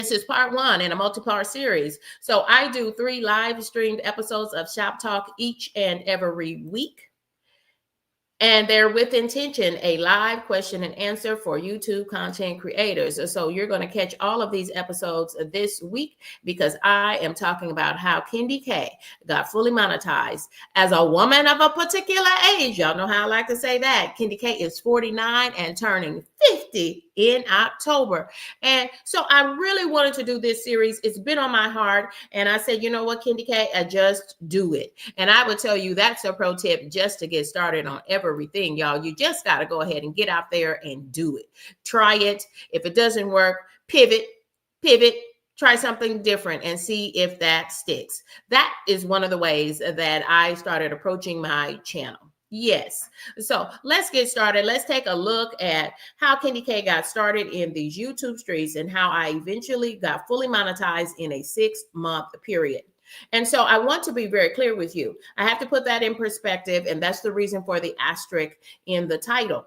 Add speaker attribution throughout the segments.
Speaker 1: This is part one in a multi-part series. So I do 3 live streamed episodes of Shop Talk each and every week. And they're with intention, a live question and answer for YouTube content creators. So you're going to catch all of these episodes this week because I am talking about how Kendi K got fully monetized as a woman of a particular age. Y'all know how I like to say that. Kendi K is 49 and turning 50 in October. And so I really wanted to do this series. It's been on my heart. And I said, you know what, Kendi K, I just do it. And I would tell you that's a pro tip just to get started on everything, y'all. You just got to go ahead and get out there and do it. Try it. If it doesn't work, pivot, try something different and see if that sticks. That is one of the ways that I started approaching my channel. Yes. So let's get started. Let's take a look at how Kendi K got started in these YouTube streets and how I eventually got fully monetized in a 6-month period. And so I want to be very clear with you. I have to put that in perspective. And that's the reason for the asterisk in the title.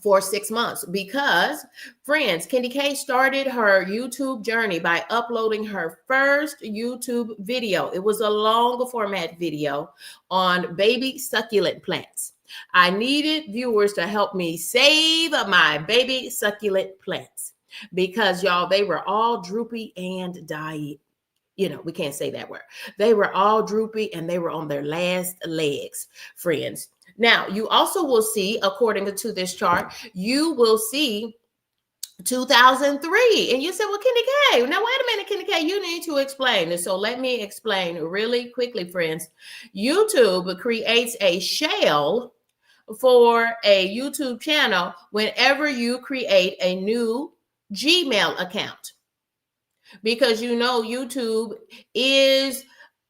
Speaker 1: For 6 months, because friends, Kendi K started her YouTube journey by uploading her first YouTube video. It was a long format video on baby succulent plants. I needed viewers to help me save my baby succulent plants because y'all, they were all droopy and dying. You know, we can't say that word. They were all droopy and they were on their last legs, friends. Now, you also will see, according to this chart, you will see 2003. And you said, well, Kendi K, now wait a minute, Kendi K, you need to explain. And so let me explain really quickly, friends. YouTube creates a shell for a YouTube channel whenever you create a new Gmail account. Because you know YouTube is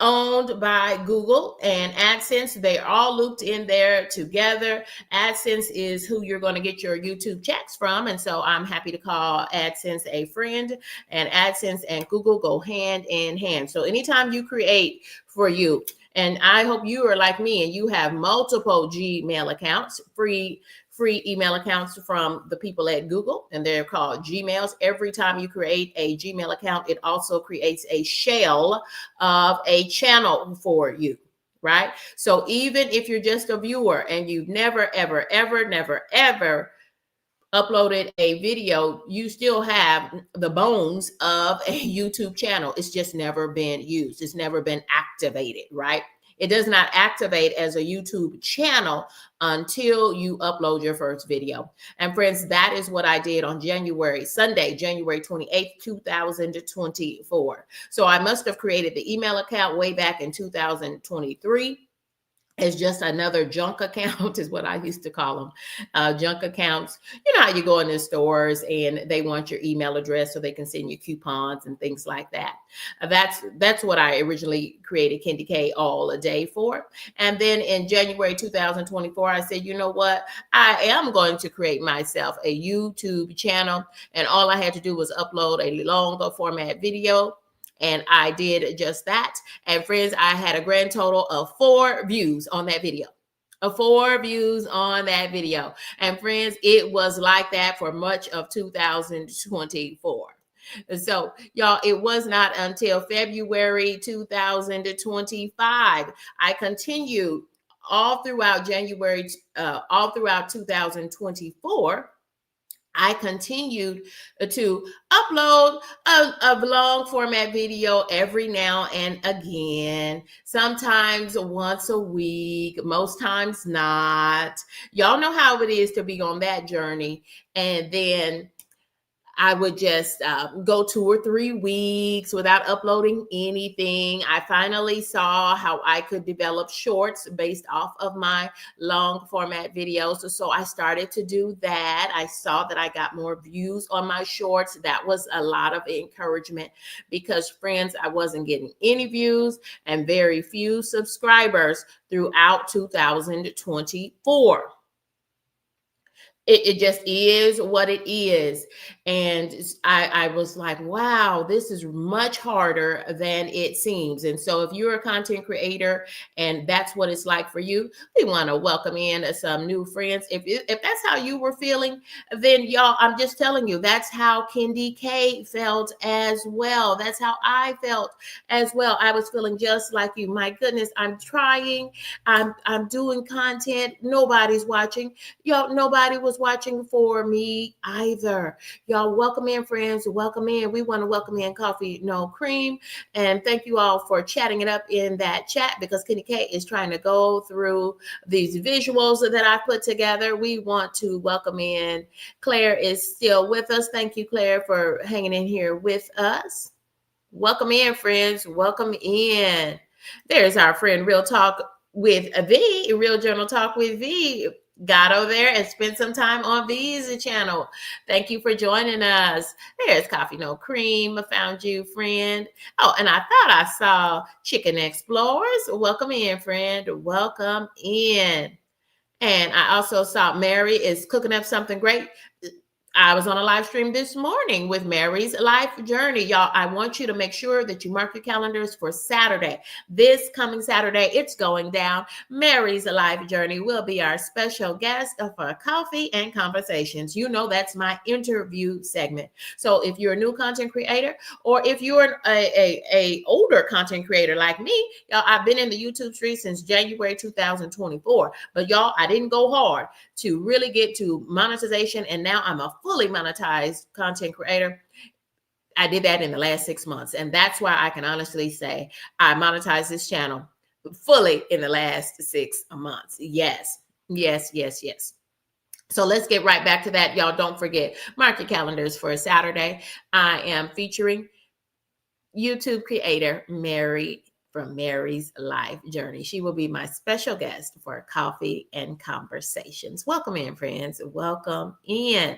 Speaker 1: owned by Google and AdSense. They're all looped in there together. AdSense is who you're going to get your YouTube checks from. And so I'm happy to call AdSense a friend, and AdSense and Google go hand in hand. So anytime you create for you, and I hope you are like me and you have multiple Gmail accounts, free email accounts from the people at Google, and they're called Gmails. Every time you create a Gmail account, it also creates a shell of a channel for you, right? So even if you're just a viewer and you've never, ever uploaded a video, you still have the bones of a YouTube channel. It's just never been used. It's never been activated, right? It does not activate as a YouTube channel until you upload your first video. And friends, that is what I did on Sunday, January 28th, 2024. So I must have created the email account way back in 2023. It's just another junk account is what I used to call them. Junk accounts. You know how you go in the stores and they want your email address so they can send you coupons and things like that. That's what I originally created Kendi K all a day for. And then in January 2024, I said, you know what? I am going to create myself a YouTube channel. And all I had to do was upload a longer format video. And I did just that. And friends, I had a grand total of 4 views on that video. 4 views on that video. And friends, it was like that for much of 2024. So y'all, it was not until February 2025. I continued all throughout 2024. I continued to upload a long format video every now and again, sometimes once a week, most times not. Y'all know how it is to be on that journey. And then I would just go 2 or 3 weeks without uploading anything. I finally saw how I could develop shorts based off of my long format videos. So I started to do that. I saw that I got more views on my shorts. That was a lot of encouragement because, friends, I wasn't getting any views and very few subscribers throughout 2024. It just is what it is. And I was like, wow, this is much harder than it seems. And so if you're a content creator and that's what it's like for you, we want to welcome in some new friends. If that's how you were feeling, then y'all, I'm just telling you, that's how Kendi K felt as well. That's how I felt as well. I was feeling just like you. My goodness, I'm trying, I'm doing content, nobody's watching. Y'all, nobody was watching for me either. Y'all, welcome in, friends. Welcome in. We want to welcome in Coffee No Cream. And thank you all for chatting it up in that chat, because Kenny K is trying to go through these visuals that I put together. We want to welcome in. Claire is still with us. Thank you, Claire, for hanging in here with us. Welcome in, friends. Welcome in. There's our friend Real Talk with V, Real Journal Talk with V. Got over there and spent some time on V's channel. Thank you for joining us. There's Coffee No Cream. I found you, friend. Oh, and I thought I saw Chicken Explorers. Welcome in, friend. Welcome in. And I also saw Mary is cooking up something great. I was on a live stream this morning with Mary's Life Journey. Y'all, I want you to make sure that you mark your calendars for Saturday. This coming Saturday, it's going down. Mary's Life Journey will be our special guest for coffee and conversations. You know, that's my interview segment. So if you're a new content creator, or if you're a older content creator like me, y'all, I've been in the YouTube street since January 2024. But y'all, I didn't go hard to really get to monetization, and now I'm a fully monetized content creator. I did that in the last 6 months, and that's why I can honestly say I monetized this channel fully in the last 6 months. Yes, yes, yes, yes. So let's get right back to that. Y'all, don't forget, mark your calendars for Saturday. I am featuring YouTube creator Mary from Mary's Life Journey. She will be my special guest for coffee and conversations. Welcome in, friends. Welcome in.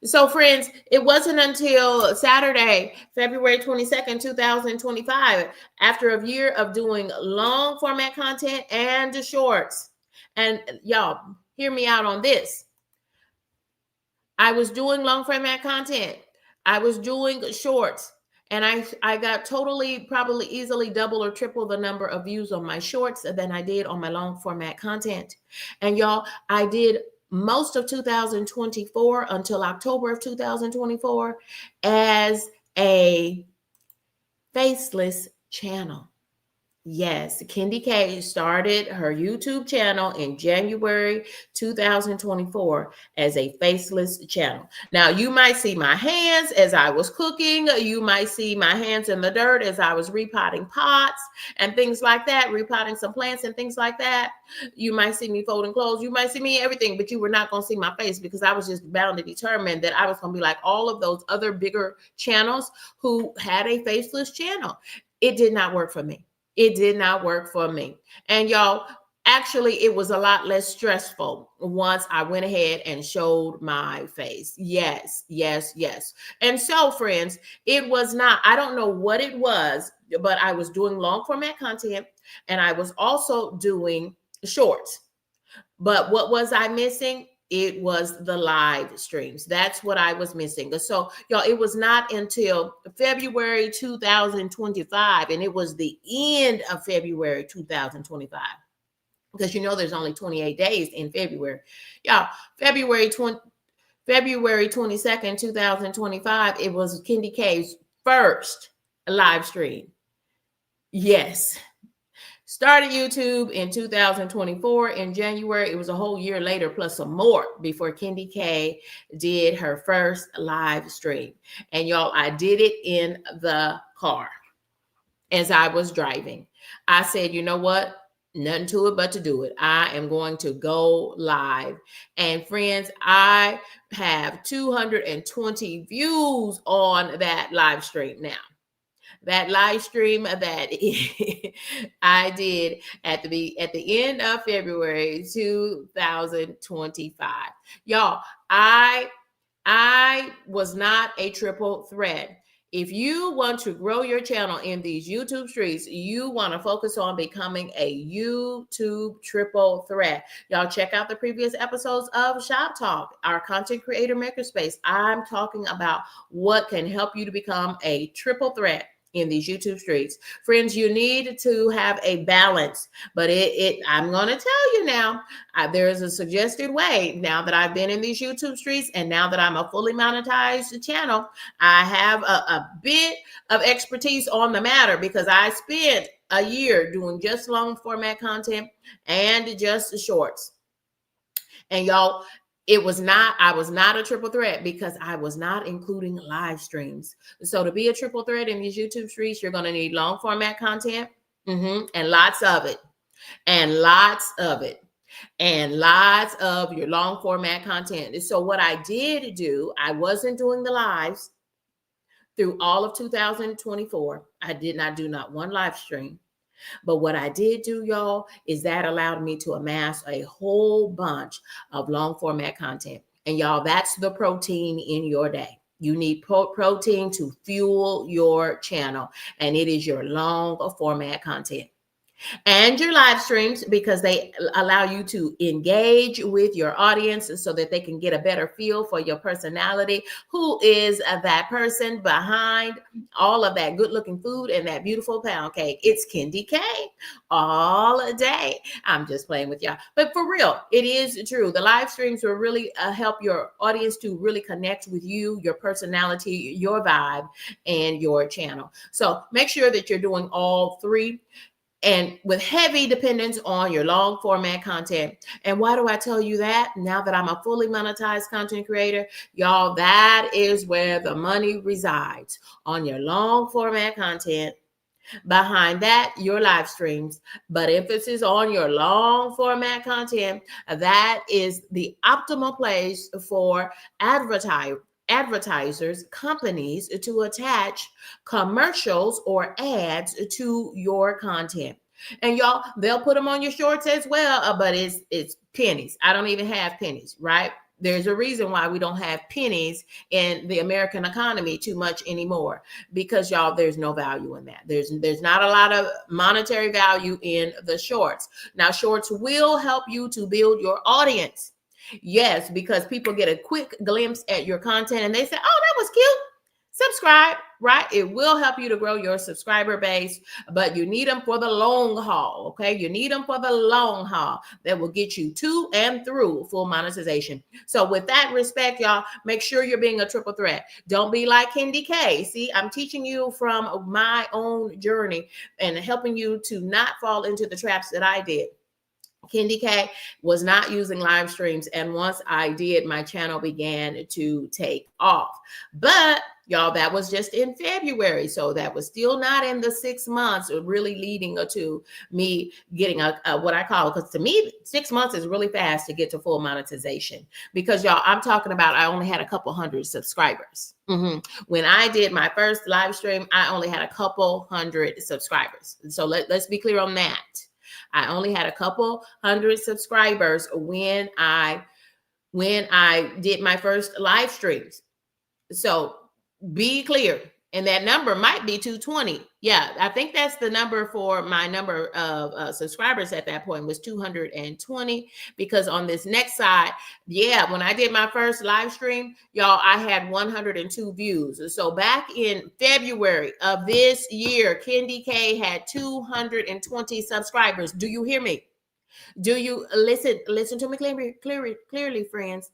Speaker 1: So, friends, it wasn't until Saturday, February 22nd, 2025, after a year of doing long format content and shorts. And y'all, hear me out on this. I was doing long format content. I was doing shorts. And I got totally, probably easily double or triple the number of views on my shorts than I did on my long format content. And y'all, I did most of 2024 until October of 2024 as a faceless channel. Yes, Kendi K started her YouTube channel in January 2024 as a faceless channel. Now, you might see my hands as I was cooking. You might see my hands in the dirt as I was repotting pots and things like that, repotting some plants and things like that. You might see me folding clothes. You might see me everything, but you were not going to see my face, because I was just bound to determine that I was going to be like all of those other bigger channels who had a faceless channel. It did not work for me. It did not work for me. And y'all, actually, it was a lot less stressful once I went ahead and showed my face. Yes, yes, yes. And so, friends, it was not, I don't know what it was, but I was doing long format content and I was also doing shorts. But what was I missing? It was the live streams. That's what I was missing. So, y'all, it was not until February 2025, and it was the end of February 2025, because you know there's only 28 days in February. Y'all, February 22nd, 2025, it was Kendi K's first live stream. Yes. Started YouTube in 2024 in January. It was a whole year later, plus some more, before Kendi K did her first live stream. And y'all, I did it in the car as I was driving. I said, you know what? Nothing to it but to do it. I am going to go live. And friends, I have 220 views on that live stream now. That live stream that I did at the end of February 2025. Y'all, I was not a triple threat. If you want to grow your channel in these YouTube streets, you want to focus on becoming a YouTube triple threat. Y'all check out the previous episodes of Shop Talk, our content creator makerspace. I'm talking about what can help you to become a triple threat in these YouTube streets. Friends, you need to have a balance, but I'm going to tell you now, there is a suggested way. Now that I've been in these YouTube streets and now that I'm a fully monetized channel, I have a bit of expertise on the matter because I spent a year doing just long format content and just shorts. And y'all, I was not a triple threat because I was not including live streams. So to be a triple threat in these YouTube streets, you're going to need long format content and lots of it, and lots of it, and lots of your long format content. So what I did do, I wasn't doing the lives through all of 2024. I did not do not one live stream. But what I did do, y'all, is that allowed me to amass a whole bunch of long format content. And y'all, that's the protein in your day. You need protein to fuel your channel, and it is your long format content. And your live streams, because they allow you to engage with your audience so that they can get a better feel for your personality. Who is that person behind all of that good looking food and that beautiful pound cake? It's Kendi K all day. I'm just playing with y'all. But for real, it is true. The live streams will really help your audience to really connect with you, your personality, your vibe, and your channel. So make sure that you're doing all three, and with heavy dependence on your long format content. And why do I tell you that? Now that I'm a fully monetized content creator, y'all, that is where the money resides, on your long format content. Behind that, your live streams, but emphasis on your long format content. That is the optimal place for advertisers, companies to attach commercials or ads to your content. And y'all, they'll put them on your shorts as well, but it's pennies. I don't even have pennies, right? There's a reason why we don't have pennies in the American economy too much anymore, because y'all, there's no value in that. There's not a lot of monetary value in the shorts. Now, shorts will help you to build your audience. Yes, because people get a quick glimpse at your content and they say, oh, that was cute. Subscribe, right? It will help you to grow your subscriber base, but you need them for the long haul, okay? You need them for the long haul that will get you to and through full monetization. So with that respect, y'all, make sure you're being a triple threat. Don't be like Kendi K. See, I'm teaching you from my own journey and helping you to not fall into the traps that I did. Kendi K was not using live streams, and once I did, my channel began to take off. But y'all, that was just in February, so that was still not in the 6 months really leading to me getting a what I call, because to me 6 months is really fast to get to full monetization, because y'all, I'm talking about I only had a couple hundred subscribers. When I did my first live stream, I only had a couple hundred subscribers. So let's be clear on that. I only had a couple hundred subscribers when I did my first live streams. So be clear. And that number might be 220. Yeah, I think that's the number for my number of subscribers at that point was 220. Because on this next side, yeah, when I did my first live stream, y'all, I had 102 views. So back in February of this year, Kendi K had 220 subscribers. Do you hear me? Do you listen to me clearly, friends?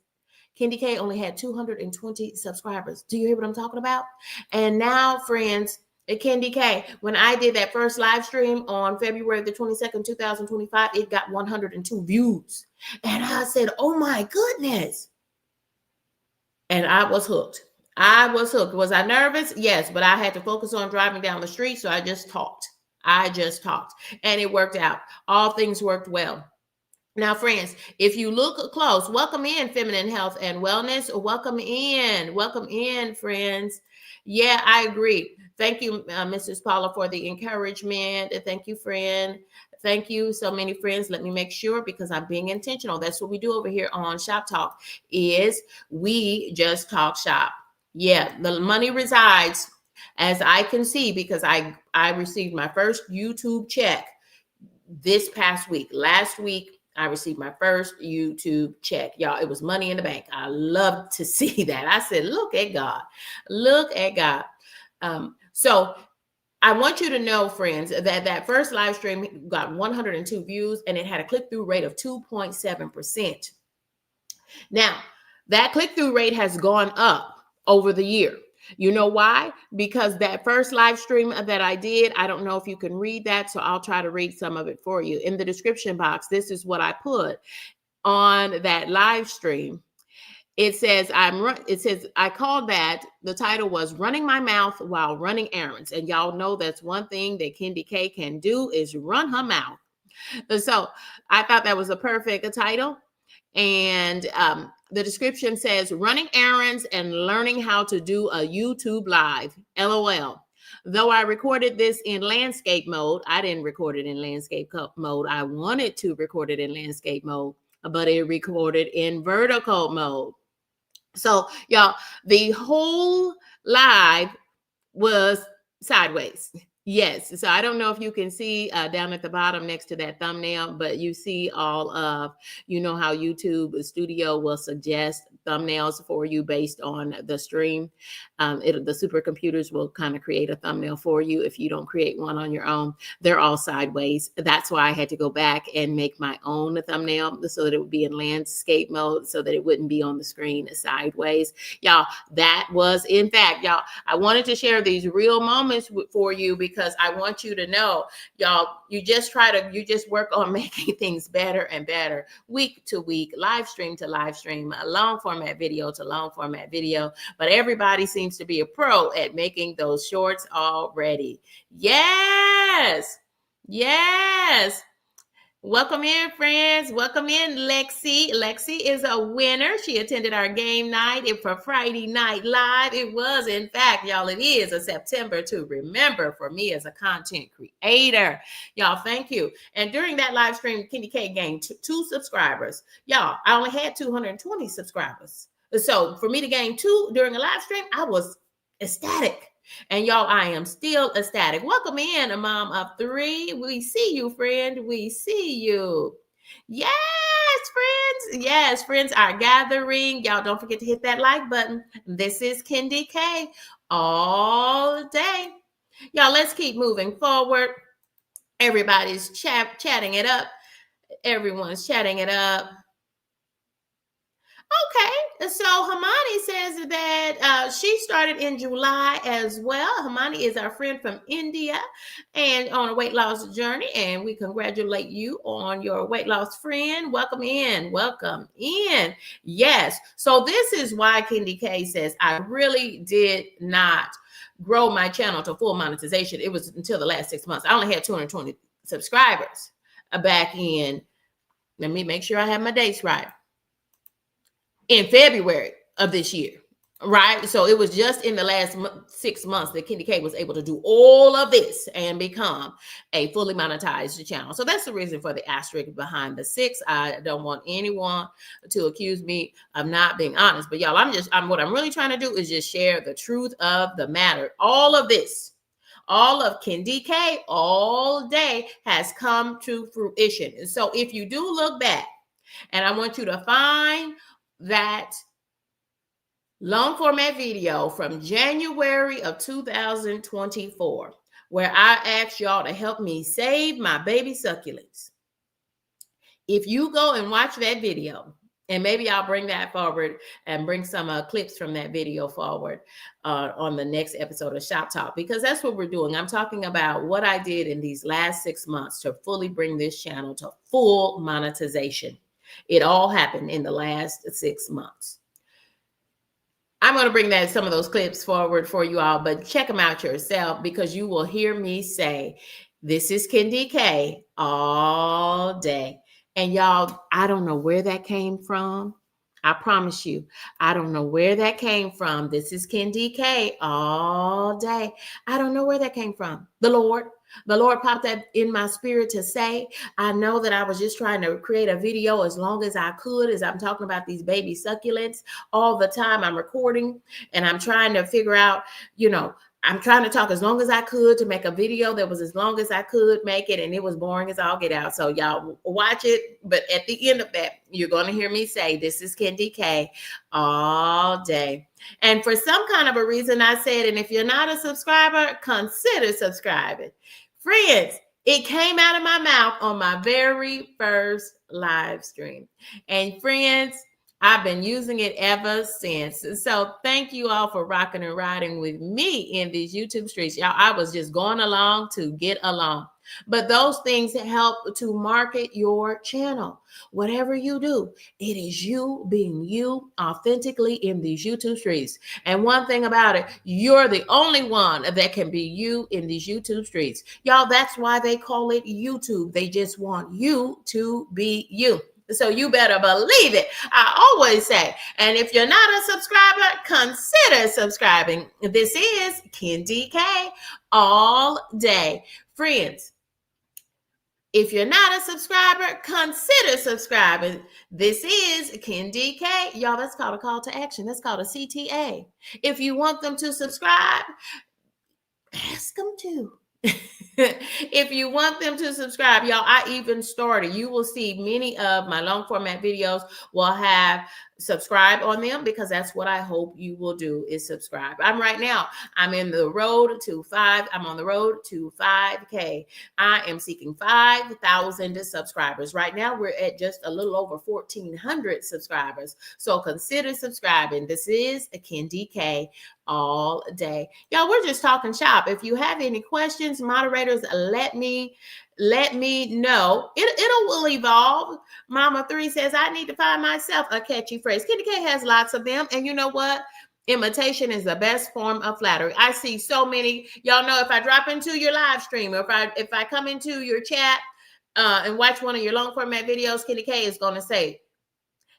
Speaker 1: Kendi K only had 220 subscribers. Do you hear what I'm talking about? And now, friends, at Kendi K, when I did that first live stream on February the 22nd, 2025, it got 102 views. And I said, oh my goodness. And I was hooked. Was I nervous? Yes, but I had to focus on driving down the street, so I just talked. And it worked out. All things worked well. Now, friends, if you look close, welcome in Feminine Health and Wellness. Welcome in, friends. Yeah, I agree. Thank you, Mrs. Paula, for the encouragement. Thank you, friend. Thank you, so many friends. Let me make sure, because I'm being intentional. That's what we do over here on Shop Talk, is we just talk shop. Yeah, the money resides As I can see, because I received my first YouTube check this past week. Last week, I received my first YouTube check. Y'all, it was money in the bank. I love to see that. I said, look at God. Look at God. So I want you to know, friends, that first live stream got 102 views and it had a click-through rate of 2.7%. Now, that click-through rate has gone up over the year. You know why? Because that first live stream that I did, I don't know if you can read that, so I'll try to read some of it for you. In the description box, this is what I put on that live stream. It says I called that, the title was Running My Mouth While Running Errands. And y'all know that's one thing that Kendi K can do is run her mouth. So I thought that was a perfect title. And the description says running errands and learning how to do a YouTube live. LOL. Though I recorded this in landscape mode, I didn't record it in landscape mode. I wanted to record it in landscape mode, but it recorded in vertical mode. So y'all, the whole live was sideways. Yes. So I don't know if you can see down at the bottom next to that thumbnail, but you see all of, you know how YouTube Studio will suggest thumbnails for you based on the stream. The supercomputers will kind of create a thumbnail for you if you don't create one on your own. They're all sideways. That's why I had to go back and make my own thumbnail so that it would be in landscape mode so that it wouldn't be on the screen sideways. Y'all, that was, in fact, y'all, I wanted to share these real moments for you because I want you to know, y'all, you just work on making things better and better week to week, live stream to live stream, long format video to long format video. But everybody seems to be a pro at making those shorts already. Yes. Yes. Welcome in, friends. Welcome in, Lexi. Lexi is a winner. She attended our game night for Friday Night Live. It was, in fact, y'all, it is a September to remember for me as a content creator. Y'all, thank you. And during that live stream, Kendi K gained two subscribers. Y'all, I only had 220 subscribers. So for me to gain 2 during a live stream, I was ecstatic. And y'all, I am still ecstatic. Welcome in, a mom of 3. We see you, friend. We see you. Yes, friends. Yes, friends are gathering. Y'all don't forget to hit that like button. This is Kendi K all day. Y'all, let's keep moving forward. Everybody's chatting it up. Everyone's chatting it up. Okay, so Hamani says that she started in July as well. Hamani is our friend from India and on a weight loss journey, and we congratulate you on your weight loss, friend. Welcome in. Welcome in. Yes, so this is why Kendi K says I really did not grow my channel to full monetization. It was until the last 6 months. I only had 220 subscribers back in, let me make sure I have my dates right, in February of this year, right? So it was just in the last 6 months that Kendi K was able to do all of this and become a fully monetized channel. So that's the reason for the asterisk behind the 6. I don't want anyone to accuse me of not being honest, but y'all, what I'm really trying to do is just share the truth of the matter. All of this, all of Kendi K all day has come to fruition. And so if you do look back, and I want you to find that long format video from January of 2024, where I asked y'all to help me save my baby succulents. If you go and watch that video, and maybe I'll bring that forward and bring some clips from that video forward on the next episode of Shop Talk, because that's what we're doing. I'm talking about what I did in these last 6 months to fully bring this channel to full monetization. It all happened in the last 6 months. I'm going to bring some of those clips forward for you all, but check them out yourself because you will hear me say, this is Kendi K all day. And y'all, I don't know where that came from. I promise you, I don't know where that came from. This is Kendi K all day. I don't know where that came from. The Lord popped that in my spirit to say. I know that I was just trying to create a video as long as I could, as I'm talking about these baby succulents all the time. I'm recording and I'm trying to figure out, I'm trying to talk as long as I could to make a video that was as long as I could make it, and it was boring as all get out. So y'all watch it. But at the end of that, you're going to hear me say, this is Kendi K all day. And for some kind of a reason, I said, and if you're not a subscriber, consider subscribing. Friends, it came out of my mouth on my very first live stream. And friends, I've been using it ever since. So thank you all for rocking and riding with me in these YouTube streets. Y'all, I was just going along to get along. But those things help to market your channel. Whatever you do, it is you being you authentically in these YouTube streets. And one thing about it, you're the only one that can be you in these YouTube streets. Y'all, that's why they call it YouTube. They just want you to be you. So you better believe it. I always say, and if you're not a subscriber, consider subscribing. This is Kendi K all day. Friends, if you're not a subscriber, consider subscribing. This is Kendi K. Y'all, that's called a call to action. That's called a CTA. If you want them to subscribe, ask them to. If you want them to subscribe, y'all, I even started. You will see many of my long format videos will have subscribe on them, because that's what I hope you will do, is subscribe. I'm on the road to 5K. I am seeking 5,000 subscribers. Right now, we're at just a little over 1,400 subscribers. So consider subscribing. This is a Kendi K all day. Y'all, we're just talking shop. If you have any questions, moderators, let me know. It will evolve. Mama 3 says, I need to find myself a catchy phrase. Kendi K has lots of them. And you know what? Imitation is the best form of flattery. I see so many. Y'all know, if I drop into your live stream, or if I come into your chat and watch one of your long format videos, Kendi K is going to say,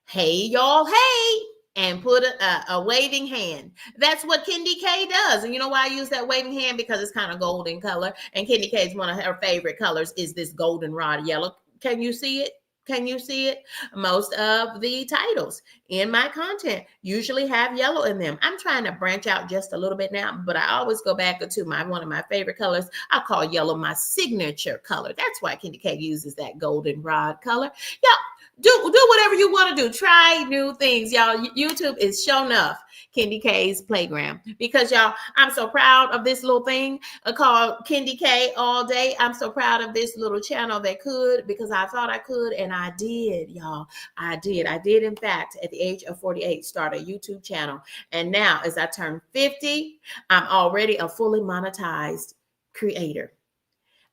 Speaker 1: hey, y'all, hey, and put a waving hand. That's what Kendi K does. And you know why I use that waving hand? Because it's kind of golden color. And Kendi K's one of her favorite colors is this goldenrod yellow. Can you see it? Can you see it? Most of the titles in my content usually have yellow in them. I'm trying to branch out just a little bit now, but I always go back to one of my favorite colors. I call yellow my signature color. That's why Kendi K uses that goldenrod color. Y'all, do whatever you want to do. Try new things, y'all. YouTube is show enough Kendi K's playground, because y'all, I'm so proud of this little thing called Kendi K all day. I'm so proud of this little channel that could, because I thought I could, and I did, y'all. I did in fact, at the age of 48, start a YouTube channel. And now, as I turn 50, I'm already a fully monetized creator.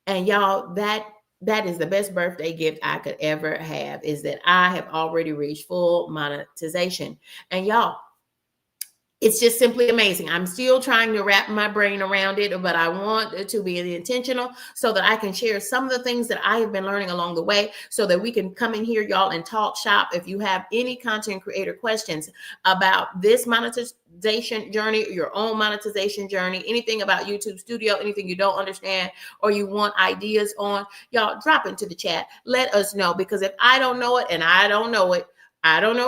Speaker 1: And y'all, that is the best birthday gift I could ever have, is that I have already reached full monetization. And y'all, it's just simply amazing. I'm still trying to wrap my brain around it, but I want it to be intentional so that I can share some of the things that I have been learning along the way, so that we can come in here, y'all, and talk shop. If you have any content creator questions about this monetization journey, your own monetization journey, anything about YouTube Studio, anything you don't understand or you want ideas on, y'all, drop into the chat. Let us know, because if I don't know it, and I don't know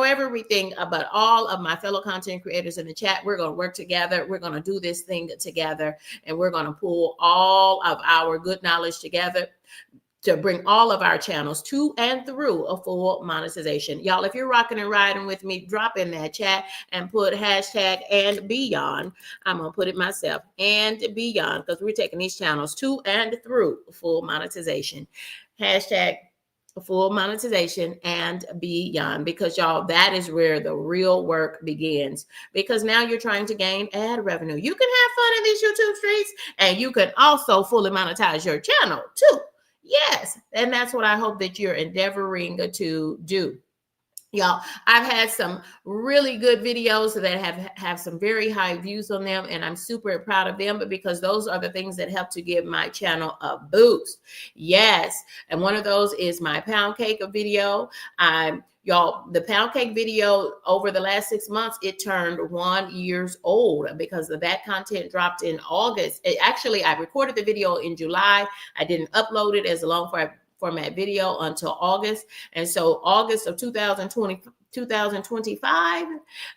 Speaker 1: everything, but all of my fellow content creators in the chat, we're going to work together. We're going to do this thing together, and we're going to pull all of our good knowledge together to bring all of our channels to and through a full monetization. Y'all, if you're rocking and riding with me, drop in that chat and put hashtag and beyond. I'm going to put it myself, and beyond, because we're taking these channels to and through full monetization. Hashtag full monetization and beyond, because y'all, that is where the real work begins, because now you're trying to gain ad revenue. You can have fun in these YouTube streets, and you can also fully monetize your channel too. Yes, and that's what I hope that you're endeavoring to do. Y'all, I've had some really good videos that have some very high views on them, and I'm super proud of them, because those are the things that help to give my channel a boost. Yes, and one of those is my pound cake video. Y'all, the pound cake video, over the last 6 months, it turned 1 year old, because of that content dropped in August. Actually, I recorded the video in July. I didn't upload it as a long format video until August. And so August of 2025,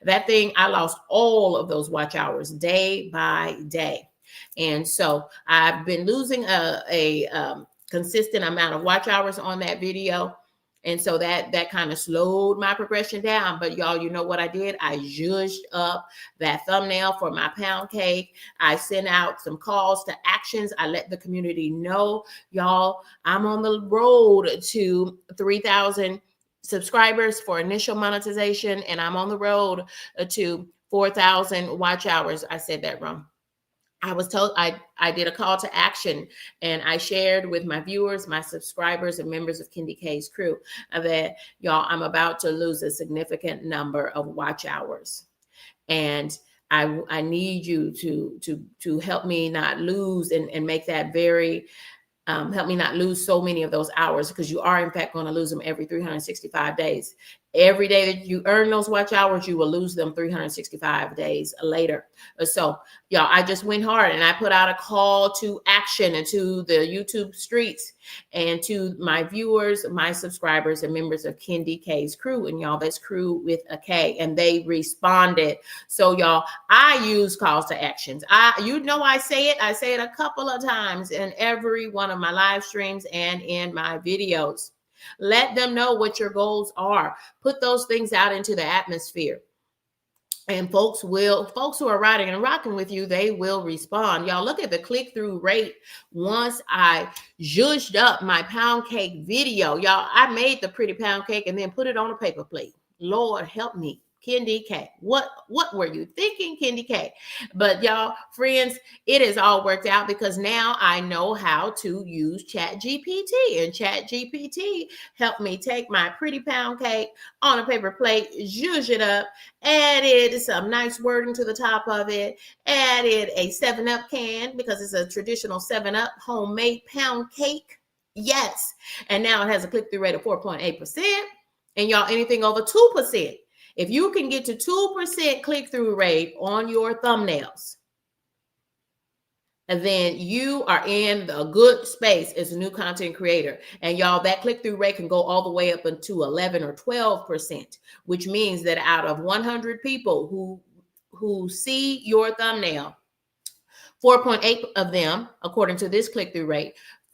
Speaker 1: that thing, I lost all of those watch hours day by day. And so I've been losing a consistent amount of watch hours on that video. And so that kind of slowed my progression down. But y'all, you know what I did? I zhuzhed up that thumbnail for my pound cake. I sent out some calls to actions. I let the community know, y'all, I'm on the road to 3,000 subscribers for initial monetization, and I'm on the road to 4,000 watch hours. I said that wrong. I was told I did a call to action, and I shared with my viewers, my subscribers, and members of Kendi K's crew that, y'all, I'm about to lose a significant number of watch hours, and I need you to help me not lose and make that very help me not lose so many of those hours, because you are in fact going to lose them every 365 days. Every day that you earn those watch hours, you will lose them 365 days later. So, y'all, I just went hard and I put out a call to action into the YouTube streets and to my viewers, my subscribers, and members of Kendi K's crew. And y'all, that's crew with a K, and they responded. So, y'all, I use calls to actions. I say it a couple of times in every one of my live streams and in my videos. Let them know what your goals are. Put those things out into the atmosphere. And folks who are riding and rocking with you, they will respond. Y'all, look at the click-through rate. Once I zhuzhed up my pound cake video, y'all, I made the pretty pound cake and then put it on a paper plate. Lord help me. Kendi K. What were you thinking, Kendi K? But y'all, friends, it has all worked out because now I know how to use ChatGPT, and ChatGPT helped me take my pretty pound cake on a paper plate, zhuzh it up, added some nice wording to the top of it, added a 7-Up can because it's a traditional 7-Up homemade pound cake. Yes. And now it has a click-through rate of 4.8%. And y'all, anything over 2%. If you can get to 2% click-through rate on your thumbnails, and then you are in a good space as a new content creator. And y'all, that click-through rate can go all the way up into 11 or 12%, which means that out of 100 people who see your thumbnail, 4.8 of them, according to this click-through rate,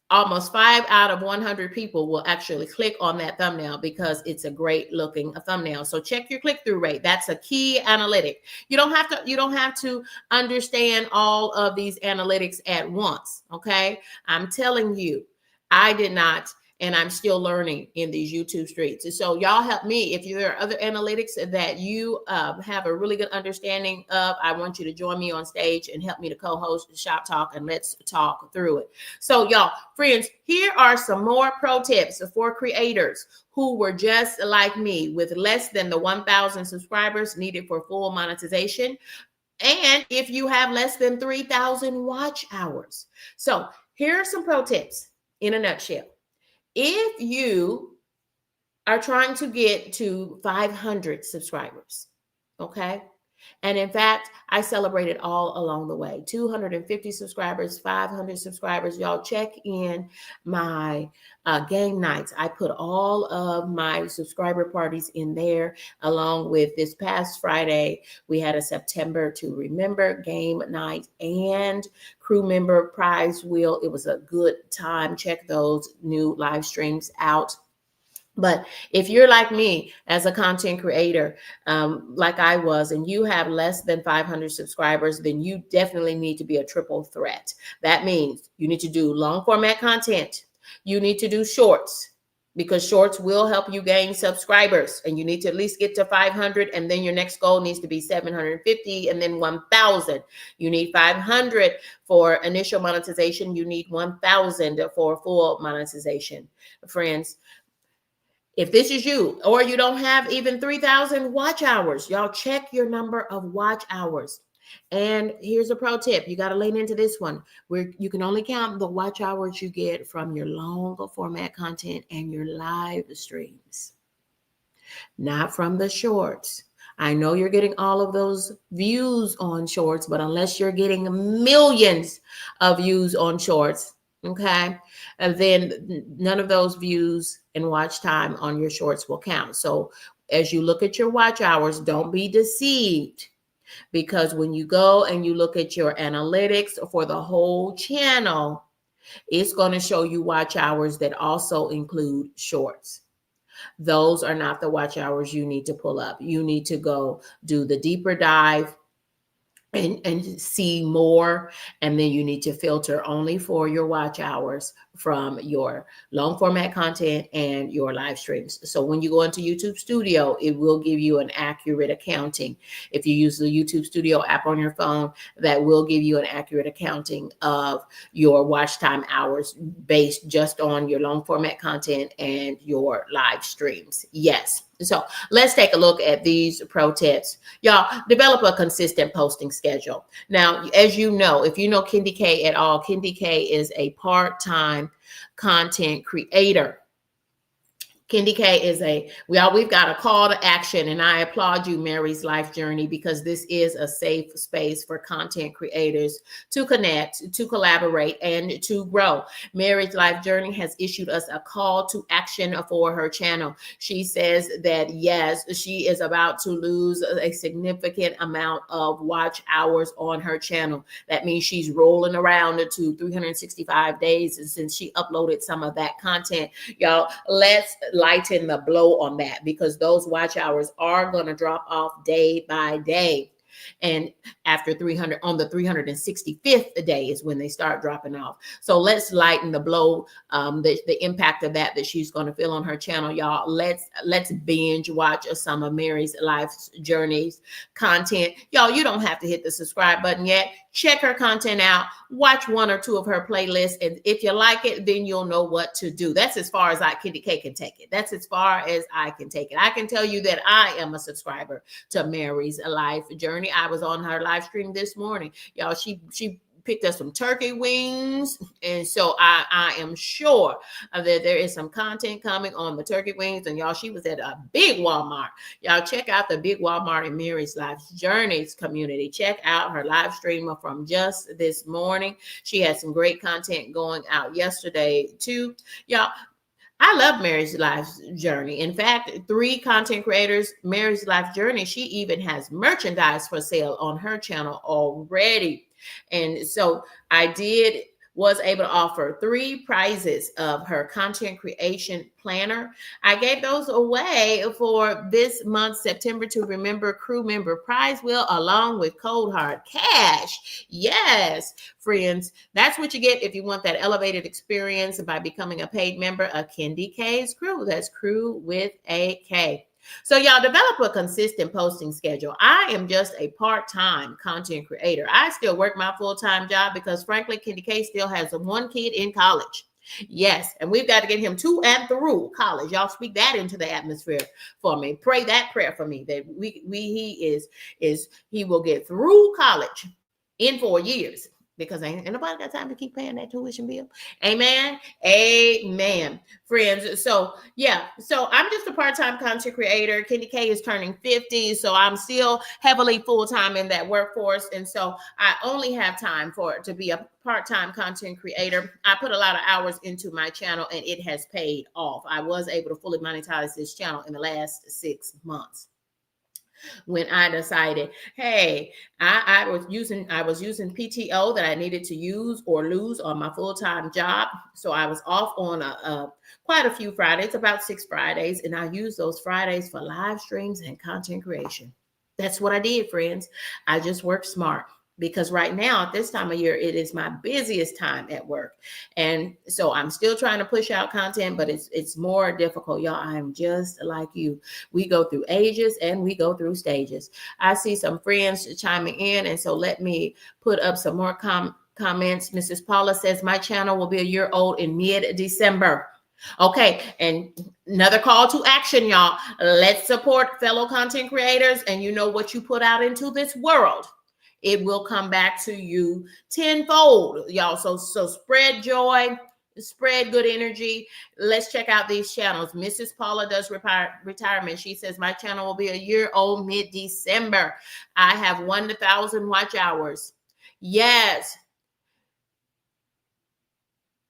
Speaker 1: almost 5 out of 100 people will actually click on that thumbnail because it's a great looking thumbnail. So check your click-through rate. That's a key analytic. You don't have to understand all of these analytics at once. Okay. I'm telling you, I did not, and I'm still learning in these YouTube streets. So y'all help me. If there are other analytics that you have a really good understanding of, I want you to join me on stage and help me to co-host Shop Talk, and let's talk through it. So y'all, friends, here are some more pro tips for creators who were just like me with less than the 1,000 subscribers needed for full monetization. And if you have less than 3,000 watch hours. So here are some pro tips in a nutshell. If you are trying to get to 500 subscribers, okay? And in fact, I celebrated all along the way. 250 subscribers, 500 subscribers. Y'all check in my game nights. I put all of my subscriber parties in there, along with this past Friday, we had a September to Remember game night and crew member prize wheel. It was a good time. Check those new live streams out. But if you're like me as a content creator, like I was, and you have less than 500 subscribers, then you definitely need to be a triple threat. That means you need to do long format content. You need to do shorts, because shorts will help you gain subscribers, and you need to at least get to 500. And then your next goal needs to be 750 and then 1,000. You need 500 for initial monetization. You need 1,000 for full monetization. Friends, if this is you, or you don't have even 3,000 watch hours, y'all check your number of watch hours. And here's a pro tip. You got to lean into this one, where you can only count the watch hours you get from your long format content and your live streams, not from the shorts. I know you're getting all of those views on shorts, but unless you're getting millions of views on shorts, okay, and then none of those views and watch time on your shorts will count. So as you look at your watch hours, don't be deceived. because when you go and you look at your analytics for the whole channel, it's going to show you watch hours that also include shorts. Those are not the watch hours you need to pull up. You need to go do the deeper dive and see more, and then you need to filter only for your watch hours from your long format content and your live streams. So when you go into YouTube Studio, it will give you an accurate accounting. If you use the YouTube Studio app on your phone, that will give you an accurate accounting of your watch time hours based just on your long format content and your live streams. Yes. So let's take a look at these pro tips. Y'all, develop a consistent posting schedule. Now, as you know, if you know Kendi K at all, Kendi K is a part-time content creator. Kendi K is we've got a call to action, and I applaud you, Mary's Life Journey, because this is a safe space for content creators to connect, to collaborate, and to grow. Mary's Life Journey has issued us a call to action for her channel. She says that, yes, she is about to lose a significant amount of watch hours on her channel. That means she's rolling around to 365 days since she uploaded some of that content. Y'all, let's lighten the blow on that, because those watch hours are going to drop off day by day. And after 300, on the 365th day is when they start dropping off. So let's lighten the blow, the impact of that she's going to feel on her channel, y'all. Let's binge watch some of Mary's Life Journeys content. Y'all, you don't have to hit the subscribe button yet. Check her content out. Watch one or two of her playlists. And if you like it, then you'll know what to do. That's as far as Kendi K can take it. That's as far as I can take it. I can tell you that I am a subscriber to Mary's Life Journey. I was on her live stream this morning. Y'all, she picked up some turkey wings. And so I am sure that there is some content coming on the turkey wings. And y'all, she was at a big Walmart. Y'all, check out the big Walmart in Mary's Life Journeys community. Check out her live stream from just this morning. She had some great content going out yesterday too. Y'all, I love Mary's Life Journey. In fact, 3 content creators, Mary's Life Journey, she even has merchandise for sale on her channel already. And so I was able to offer 3 prizes of her content creation planner. I gave those away for this month, September to Remember crew member prize wheel, along with cold hard cash. Yes, friends, that's what you get if you want that elevated experience by becoming a paid member of Kendi K's crew. That's crew with a K. So y'all, develop a consistent posting schedule. I am just a part-time content creator. I still work my full-time job because, frankly, Kendi K still has 1 kid in college. Yes, and we've got to get him to and through college. Y'all, speak that into the atmosphere for me. Pray that prayer for me, that he will get through college in 4 years, because ain't nobody got time to keep paying that tuition bill. Amen. Amen. Friends. So yeah, so I'm just a part-time content creator. Kendi K is turning 50. So I'm still heavily full-time in that workforce. And so I only have time to be a part-time content creator. I put a lot of hours into my channel, and it has paid off. I was able to fully monetize this channel in the last 6 months, when I decided, hey, I was using PTO that I needed to use or lose on my full-time job. So I was off on quite a few Fridays, about 6 Fridays, and I used those Fridays for live streams and content creation. That's what I did, friends. I just worked smart, because right now at this time of year, it is my busiest time at work. And so I'm still trying to push out content, but it's more difficult. Y'all, I'm just like you. We go through ages and we go through stages. I see some friends chiming in, and so let me put up some more comments. Mrs. Paula says, my channel will be a year old in mid-December. Okay, and another call to action, y'all. Let's support fellow content creators, and you know what you put out into this world, it will come back to you tenfold, y'all. So spread joy, spread good energy. Let's check out these channels. Mrs. Paula does retirement. She says, my channel will be a year old mid-December. I have 1,000 watch hours. Yes.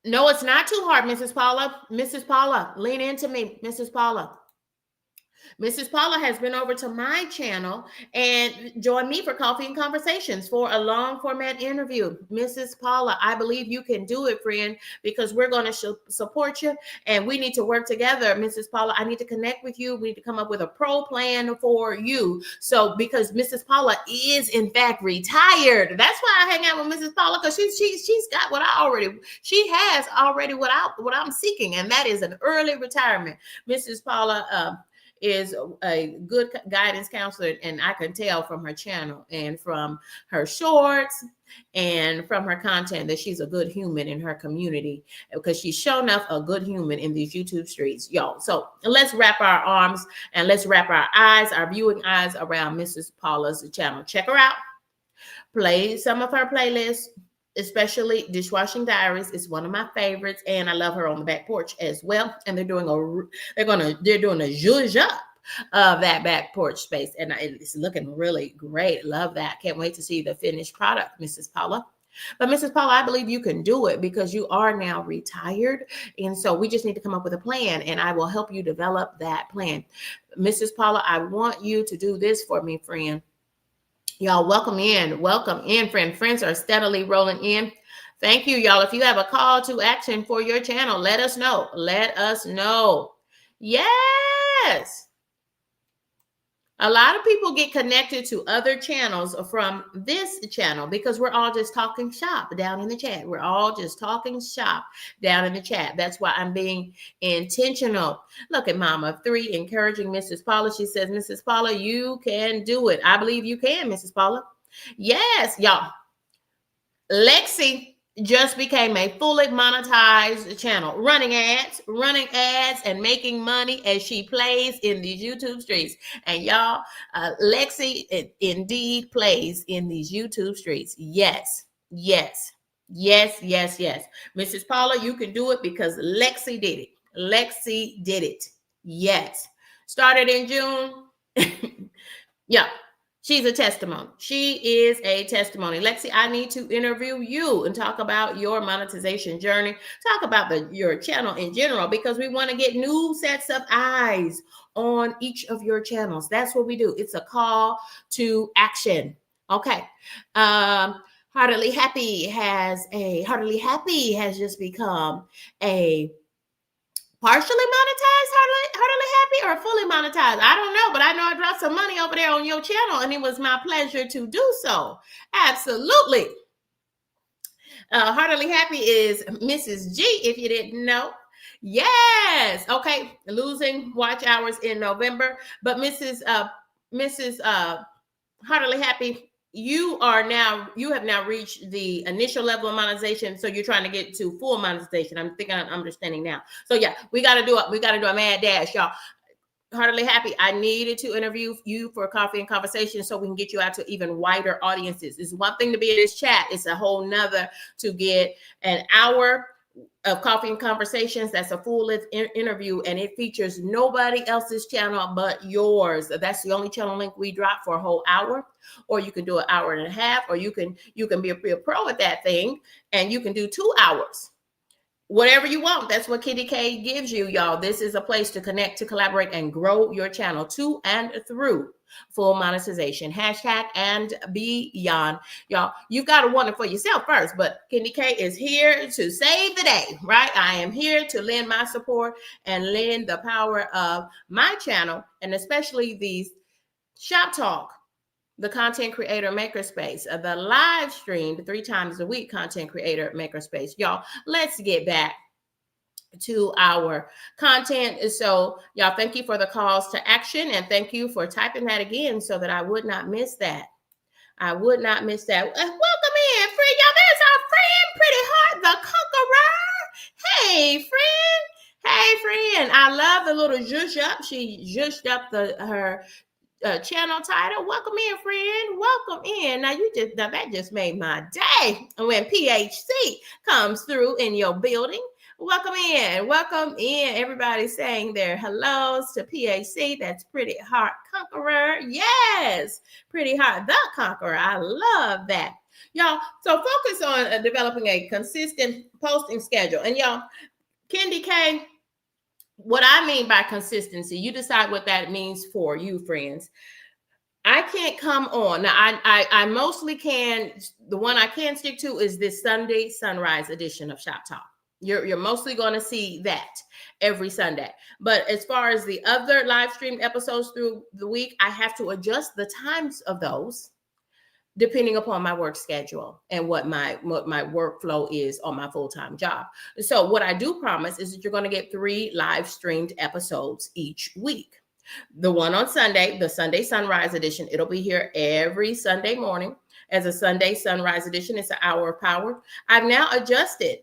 Speaker 1: No, it's not too hard, Mrs. Paula. Mrs. Paula, lean into me, Mrs. Paula. Mrs. Paula has been over to my channel and joined me for Coffee and Conversations for a long format interview. Mrs. Paula, I believe you can do it, friend, because we're going to support you and we need to work together. Mrs. Paula, I need to connect with you. We need to come up with a pro plan for you. So, because Mrs. Paula is in fact retired. That's why I hang out with Mrs. Paula, because she's got she has already what I'm seeking, and that is an early retirement. Mrs. Paula, is a good guidance counselor, and I can tell from her channel and from her shorts and from her content that she's a good human in her community, because she's shown enough a good human in these YouTube streets, y'all. So let's wrap our arms and let's wrap our eyes, our viewing eyes, around Mrs. Paula's channel. Check her out. Play some of her playlists, especially Dishwashing Diaries is one of my favorites, and I love her on the back porch as well. And they're doing a zhuzh up of that back porch space, and it's looking really great. Love that. Can't wait to see the finished product, Mrs. Paula. But Mrs. Paula, I believe you can do it because you are now retired, and so we just need to come up with a plan, and I will help you develop that plan. Mrs. Paula, I want you to do this for me, friend. Y'all, welcome in, friend. Friends are steadily rolling in. Thank you, y'all. If you have a call to action for your channel, let us know. Let us know. Yes. A lot of people get connected to other channels from this channel because we're all just talking shop down in the chat. We're all just talking shop down in the chat. That's why I'm being intentional. Look at Mama 3 encouraging Mrs. Paula. She says, Mrs. Paula, you can do it. I believe you can, Mrs. Paula. Yes, y'all. Lexi just became a fully monetized channel, running ads and making money as she plays in these YouTube streets. And y'all, Lexi indeed plays in these YouTube streets. Yes. Mrs. Paula, you can do it because Lexi did it. Lexi did it. Yes. Started in June. Yeah. She's a testimony. She is a testimony. Lexi, I need to interview you and talk about your monetization journey. Talk about your channel in general, because we want to get new sets of eyes on each of your channels. That's what we do. It's a call to action. Okay. Heartily Happy has just become a partially monetized, heartily happy, or fully monetized. I don't know, but I know I dropped some money over there on your channel, and it was my pleasure to do so. Absolutely. Heartily Happy is Mrs. G, if you didn't know. Yes. Okay. Losing watch hours in November, but Mrs. Heartily Happy, you have now reached the initial level of monetization, so you're trying to get to full monetization. I'm understanding now. So yeah, we got to do a mad dash, y'all. Heartily Happy, I needed to interview you for Coffee and Conversation so we can get you out to even wider audiences. It's one thing to be in this chat. It's a whole nother to get an hour of Coffee and Conversations. That's a full interview, and it features nobody else's channel but yours. That's the only channel link we drop for a whole hour, or you can do an hour and a half, or you can be a pro at that thing and you can do 2 hours. Whatever you want. That's what Kitty K gives you, y'all. This is a place to connect, to collaborate, and grow your channel to and through full monetization. Hashtag and beyond. Y'all, you've got to want it for yourself first, but Kitty K is here to save the day, right? I am here to lend my support and lend the power of my channel, and especially these Shoptalk, the content creator makerspace, the live stream 3 times a week content creator makerspace. Y'all, let's get back to our content. So y'all, thank you for the calls to action, and thank you for typing that again so that I would not miss that. Welcome in, friend. Y'all, there's our friend, Pretty Heart the Conqueror. Hey, friend. I love the little zhuzh up. She zhuzhed up her channel title. Welcome in, friend. Welcome in. Now that just made my day when PHC comes through in your building. Welcome in. Everybody saying their hellos to PHC. That's Pretty Heart Conqueror. Yes, Pretty Heart the Conqueror. I love that, y'all. So focus on developing a consistent posting schedule. And y'all, Candy K, What I mean by consistency, you decide what that means for you, friends. I can't come on. Now, I mostly can. The one I can stick to is this Sunday sunrise edition of Shop Talk. You're mostly going to see that every Sunday. But as far as the other live streamed episodes through the week, I have to adjust the times of those depending upon my work schedule and what my workflow is on my full-time job. So what I do promise is that you're going to get 3 live streamed episodes each week. The one on Sunday, the Sunday Sunrise Edition, it'll be here every Sunday morning as a Sunday Sunrise Edition. It's an hour of power. I've now adjusted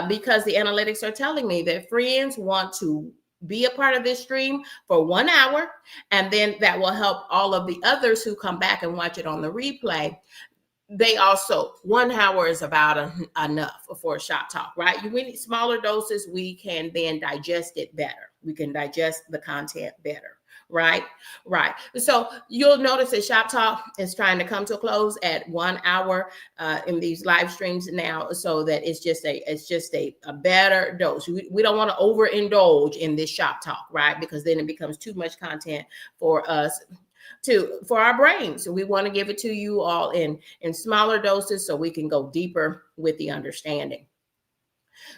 Speaker 1: because the analytics are telling me that friends want to be a part of this stream for 1 hour, and then that will help all of the others who come back and watch it on the replay. They also, 1 hour is about enough for a Shop Talk, right? We need smaller doses. We can then digest it better. We can digest the content better, right? Right. So you'll notice that Shop Talk is trying to come to a close at 1 hour in these live streams now, so that it's just a better dose. We don't want to overindulge in this Shop Talk, right? Because then it becomes too much content for us. For our brains. So we want to give it to you all in smaller doses so we can go deeper with the understanding.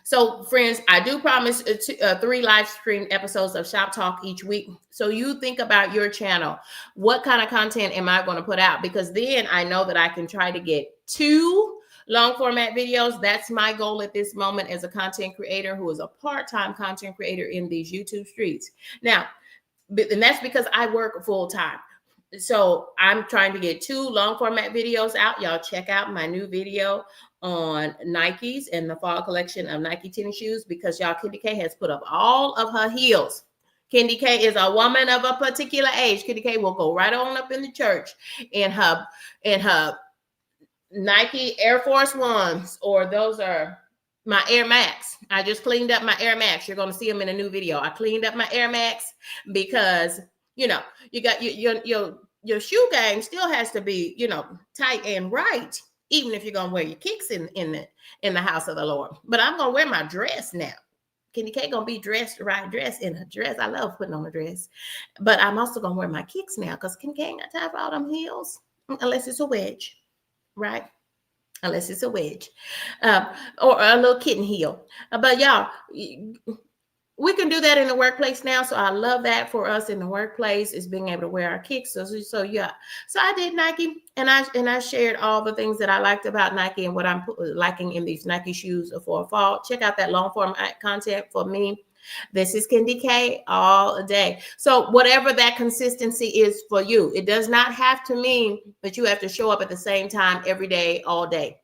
Speaker 1: So friends, I do promise 3 live stream episodes of Shop Talk each week. So you think about your channel. What kind of content am I going to put out? Because then I know that I can try to get 2 long format videos. That's my goal at this moment as a content creator who is a part-time content creator in these YouTube streets. Now, and that's because I work full time. So I'm trying to get 2 long format videos out. Y'all check out my new video on Nikes and the fall collection of Nike tennis shoes, because y'all, Kendi K has put up all of her heels. Kendi K is a woman of a particular age. Kendi K will go right on up in the church in her Nike Air Force Ones, or those are my Air Max. I just cleaned up my Air Max. You're going to see them in a new video. I cleaned up my Air Max because, you know, you got your shoe game still has to be, you know, tight and right, even if you're going to wear your kicks in the house of the Lord. But I'm going to wear my dress now. Kendi K going to be dressed in a dress. I love putting on a dress. But I'm also going to wear my kicks now, because Kendi K ain't got time for all them heels unless it's a wedge. Right? Unless it's a wedge or a little kitten heel. But y'all, we can do that in the workplace now. So I love that for us in the workplace, is being able to wear our kicks. So yeah. So I did Nike, and I shared all the things that I liked about Nike and what I'm liking in these Nike shoes for fall. Check out that long form content for me. This is Kendi K all day. So whatever that consistency is for you, it does not have to mean that you have to show up at the same time every day, all day,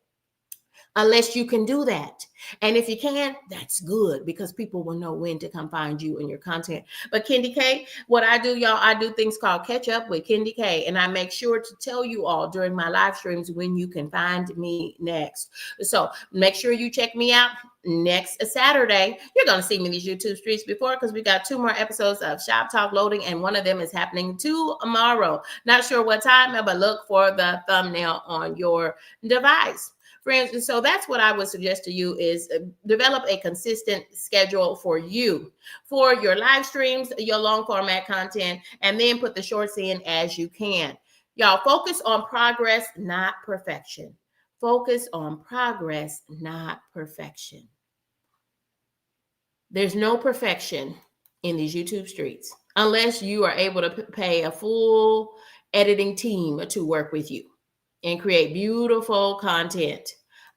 Speaker 1: unless you can do that. And if you can, that's good, because people will know when to come find you and your content. But Kendi K, what I do, y'all, I do things called Catch Up with Kendi K, and I make sure to tell you all during my live streams when you can find me next. So make sure you check me out next Saturday. You're going to see me in these YouTube streets before, because we got 2 more episodes of Shop Talk loading, and one of them is happening tomorrow. Not sure what time, but look for the thumbnail on your device. Friends, and so that's what I would suggest to you, is develop a consistent schedule for you, for your live streams, your long format content, and then put the shorts in as you can. Y'all, focus on progress, not perfection. Focus on progress, not perfection. There's no perfection in these YouTube streets unless you are able to pay a full editing team to work with you and create beautiful content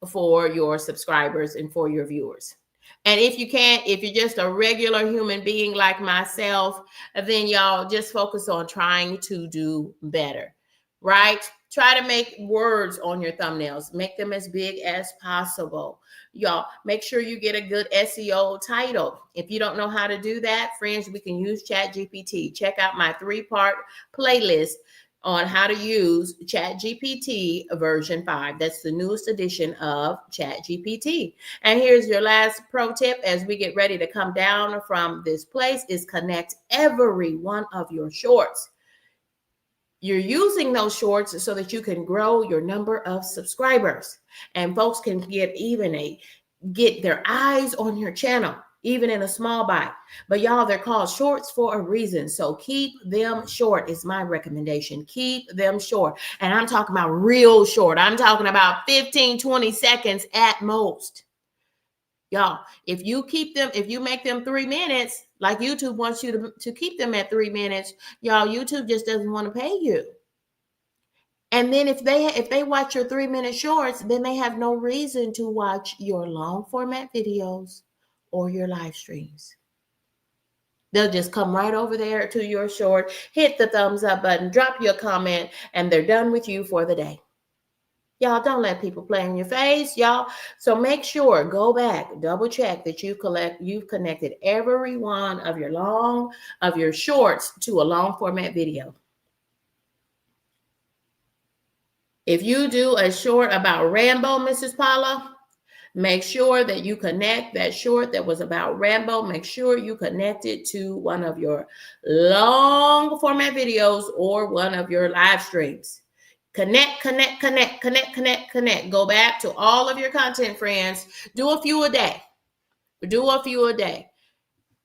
Speaker 1: for your subscribers and for your viewers. And if you can't, if you're just a regular human being like myself, then y'all just focus on trying to do better, right? Try to make words on your thumbnails. Make them as big as possible. Y'all, make sure you get a good SEO title. If you don't know how to do that, friends, we can use ChatGPT. Check out my 3-part playlist on how to use ChatGPT version 5. That's the newest edition of ChatGPT. And here's your last pro tip as we get ready to come down from this place, is connect every one of your shorts. You're using those shorts so that you can grow your number of subscribers, and folks can get their eyes on your channel. even in a small bite. But y'all, they're called shorts for a reason. So keep them short is my recommendation. Keep them short. And I'm talking about real short. I'm talking about 15, 20 seconds at most. Y'all, if you make them 3 minutes, like YouTube wants you to keep them at 3 minutes, y'all, YouTube just doesn't want to pay you. And then if they watch your 3-minute shorts, then they have no reason to watch your long format videos or your live streams. They'll just come right over there to your short, hit the thumbs up button, drop your comment, and they're done with you for the day. Y'all, don't let people play in your face, y'all. So make sure, go back, double check that you've connected every one of your shorts to a long format video. If you do a short about Rambo, Mrs. Paula, make sure that you connect that short that was about Rambo. Make sure you connect it to one of your long format videos or one of your live streams. Connect. Go back to all of your content friends. Do a few a day.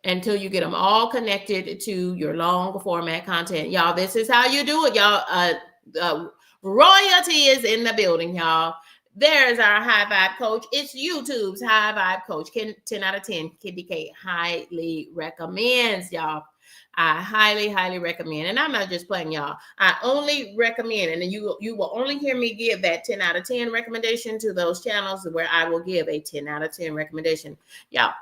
Speaker 1: Until you get them all connected to your long format content. Y'all, this is how you do it, y'all. Royalty is in the building, y'all. There's our high vibe coach. It's YouTube's high vibe coach. 10 out of 10. Kiddy K highly recommends, y'all. I highly recommend. And I'm not just playing, y'all. I only recommend, and you will only hear me give that 10 out of 10 recommendation to those channels where I will give a 10 out of 10 recommendation. Y'all,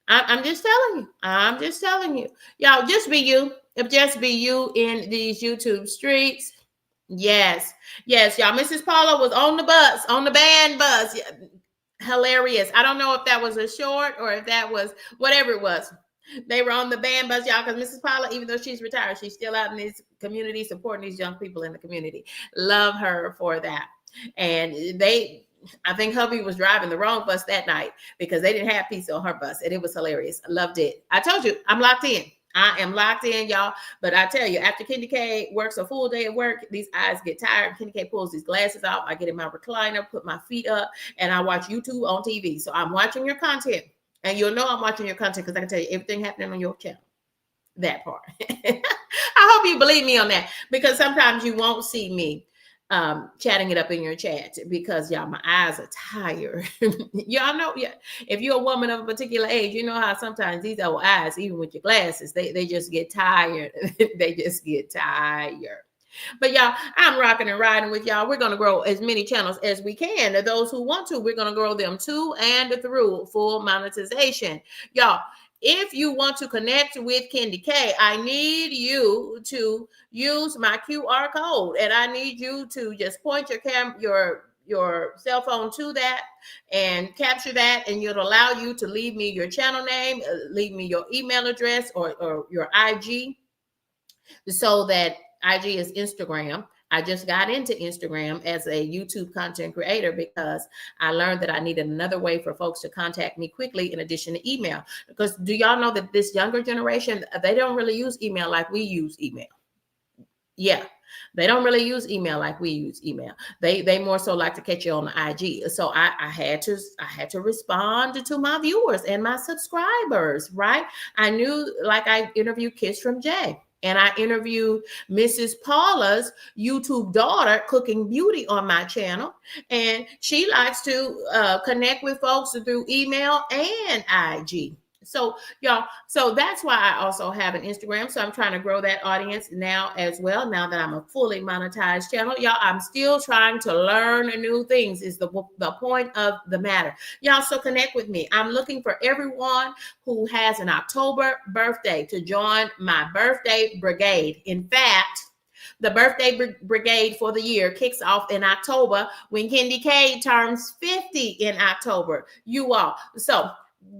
Speaker 1: I'm just telling you. Y'all, just be you. Just be you in these YouTube streets. Yes, y'all. Mrs. Paula was on the bus, on the band bus. Yeah. Hilarious. I don't know if that was a short or if that was whatever it was. They were on the band bus, y'all, because Mrs. Paula, even though she's retired, she's still out in this community supporting these young people in the community. Love her for that. And I think hubby was driving the wrong bus that night because they didn't have pizza on her bus, and it was hilarious. I loved it. I told you, I'm locked in. I am locked in, y'all. But I tell you, after Kenny K works a full day at work, these eyes get tired. Kenny K pulls these glasses off. I get in my recliner, put my feet up, and I watch YouTube on TV. So I'm watching your content. And you'll know I'm watching your content because I can tell you everything happening on your channel. That part. I hope you believe me on that, because sometimes you won't see me chatting it up in your chat because y'all, my eyes are tired. Y'all know, yeah. If you're a woman of a particular age, you know how sometimes these old eyes, even with your glasses, they just get tired. They just get tired. But y'all, I'm rocking and riding with y'all. We're going to grow as many channels as we can. To those who want to, we're going to grow them to and through full monetization. Y'all, if you want to connect with Candy K, I need you to use my QR code, and I need you to just point your cell phone to that and capture that, and it'll allow you to leave me your channel name, leave me your email address or your IG, so that IG is Instagram. I just got into Instagram as a YouTube content creator because I learned that I needed another way for folks to contact me quickly in addition to email. Because do y'all know that this younger generation, they don't really use email like we use email? Yeah. They don't really use email like we use email. They more so like to catch you on the IG. So I had to respond to my viewers and my subscribers, right? I knew, like, I interviewed Kiss from Jay. And I interviewed Mrs. Paula's YouTube daughter, Cooking Beauty, on my channel. And she likes to connect with folks through email and IG. So y'all, so that's why I also have an Instagram. So I'm trying to grow that audience now as well. Now that I'm a fully monetized channel, y'all, I'm still trying to learn new things is the point of the matter. Y'all, so connect with me. I'm looking for everyone who has an October birthday to join my birthday brigade. In fact, the birthday brigade for the year kicks off in October when Candy K turns 50 in October. You all. So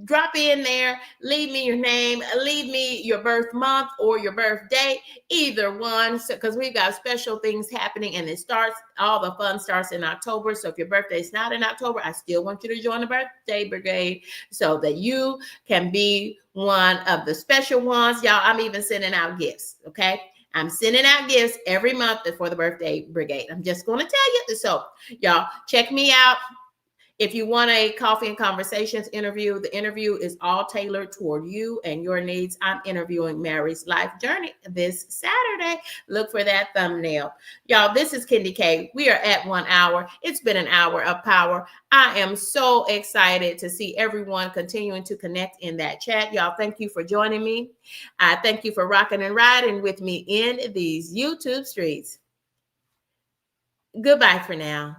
Speaker 1: drop in there, leave me your name, leave me your birth month or your birthday, either one, because we've got special things happening, and all the fun starts in October. So if your birthday is not in October, I still want you to join the birthday brigade so that you can be one of the special ones. Y'all, I'm even sending out gifts, okay? I'm sending out gifts every month for the birthday brigade. I'm just going to tell you. So y'all, check me out If you want a coffee and conversations interview, the interview is all tailored toward you and your needs. I'm interviewing Mary's life journey this Saturday. Look for that thumbnail. Y'all, this is Kendi K. We are at 1 hour. It's been an hour of power. I am so excited to see everyone continuing to connect in that chat. Y'all, thank you for joining me. I thank you for rocking and riding with me in these YouTube streets. Goodbye for now.